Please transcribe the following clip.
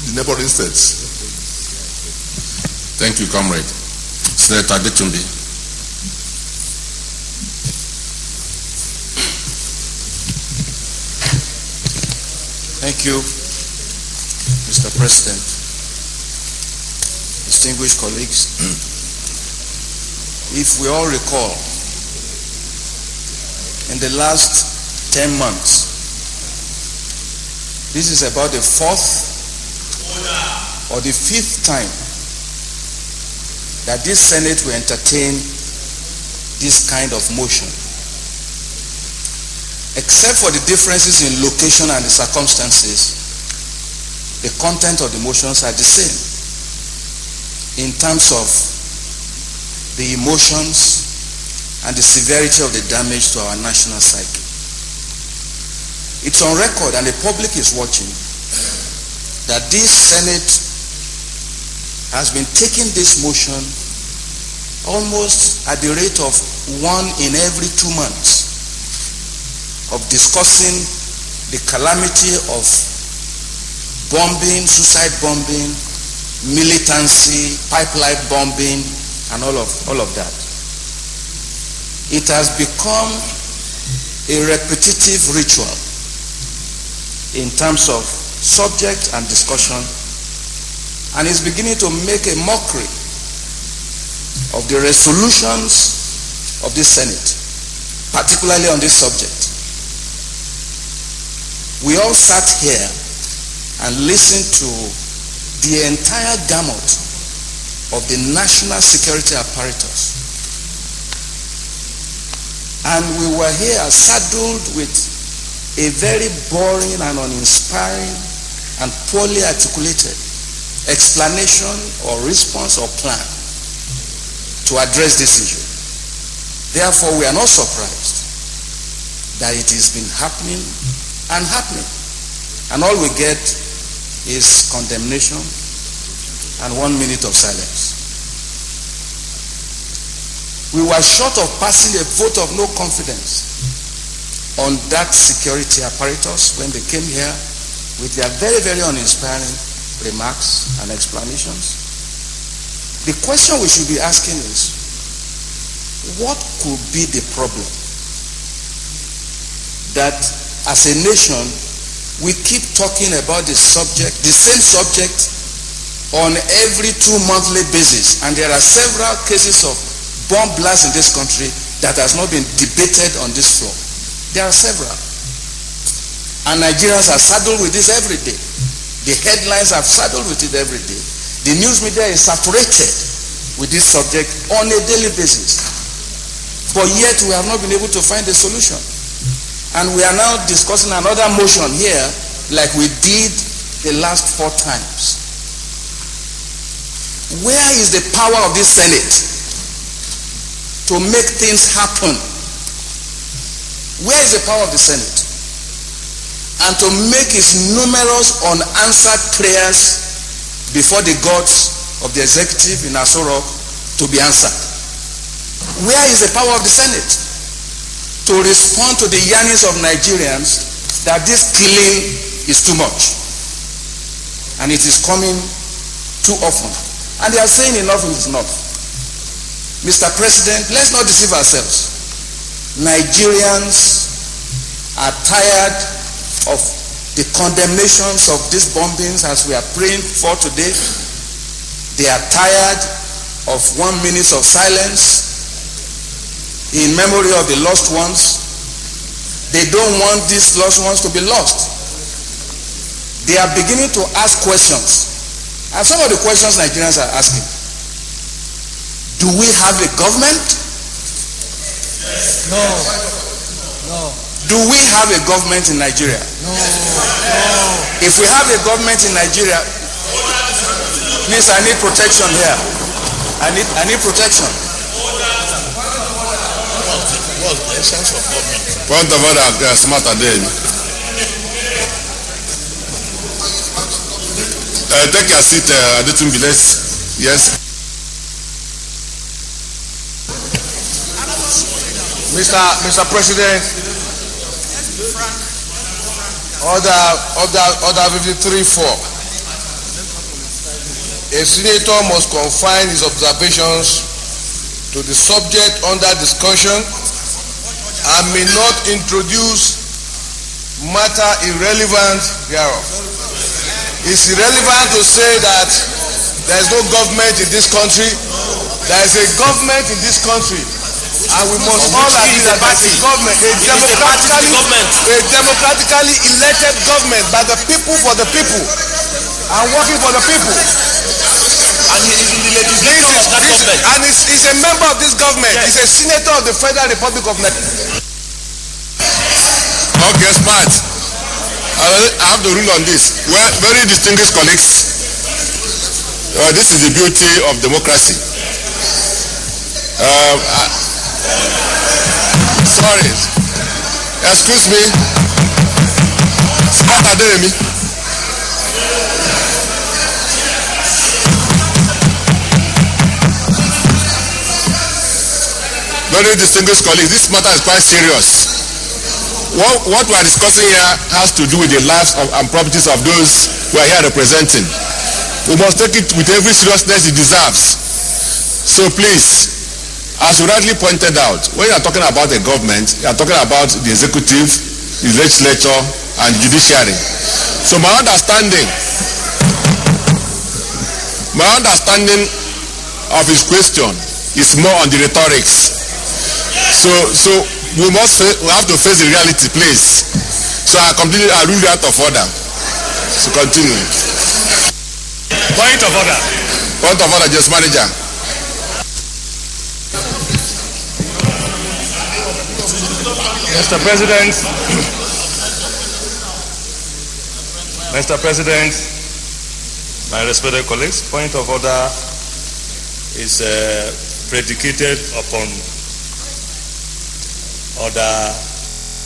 the neighboring states. Thank you, comrade. Senator Adetunmbi. Thank you, Mr. President, distinguished colleagues. If we all recall, in the last 10 months, this is about the fourth or the fifth time that this Senate will entertain this kind of motion. Except for the differences in location and the circumstances, the content of the motions are the same in terms of the emotions and the severity of the damage to our national psyche. It's on record and the public is watching that this Senate has been taking this motion almost at the rate of 1 in every 2 months of discussing the calamity of bombing, suicide bombing, militancy, pipeline bombing, and all of that. It has become a repetitive ritual in terms of subject and discussion, and is beginning to make a mockery of the resolutions of this Senate, particularly on this subject. We all sat here and listened to the entire gamut of the national security apparatus. And we were here saddled with a very boring and uninspiring and poorly articulated explanation or response or plan to address this issue. Therefore, we are not surprised that it has been happening and happening. And all we get is condemnation and 1 minute of silence. We were short of passing a vote of no confidence on that security apparatus when they came here with their very, very uninspiring remarks and explanations. The question we should be asking is, what could be the problem that as a nation we keep talking about the subject, the same subject, on every 2 monthly basis, and there are several cases of bomb blasts in this country that has not been debated on this floor. There are several, and Nigerians are saddled with this every day. The headlines are saddled with it every day. The news media is saturated with this subject on a daily basis, but yet we have not been able to find a solution. And we are now discussing another motion here like we did the last 4 times. Where is the power of this Senate to make things happen? Where is the power of the Senate? And to make its numerous unanswered prayers before the gods of the executive in Aso Rock to be answered. Where is the power of the Senate to respond to the yearnings of Nigerians that this killing is too much and it is coming too often? And they are saying enough is enough. Mr. President, let's not deceive ourselves. Nigerians are tired of the condemnations of these bombings as we are praying for today. They are tired of 1 minute of silence in memory of the lost ones. They don't want these lost ones to be lost. They are beginning to ask questions. And some of the questions Nigerians are asking: do we have a government? No. No. Do we have a government in Nigeria? No. If we have a government in Nigeria, please, I need protection here. I need protection. What's the essence of government? Point of order, smarter than. Take your seat, Adetunmbi. Yes. Mr. President, order 53-4. A senator must confine his observations to the subject under discussion and may not introduce matter irrelevant thereof. It's irrelevant to say that there is no government in this country. There is a government in this country, and we must all agree that there is a government, a democratically elected government by the people for the people and working for the people. And he is in the legislature of that government. And he's a member of this government. Yes. He's a senator of the Federal Republic of Nigeria. Okay, smart. I have the rule on this. Well, very distinguished colleagues, this is the beauty of democracy. Sorry. Excuse me. Smart Adetunmbi. Very distinguished colleagues, this matter is quite serious. What we are discussing here has to do with the lives and properties of those we are here representing. We must take it with every seriousness it deserves. So please, as you rightly pointed out, when you are talking about a government, you are talking about the executive, the legislature, and the judiciary. So my understanding of his question is more on the rhetorics. So we have to face the reality, please. So I rule you out of order. So continue. Point of order. Point of order, just manager. Mr. President, my respected colleagues, point of order is predicated upon Order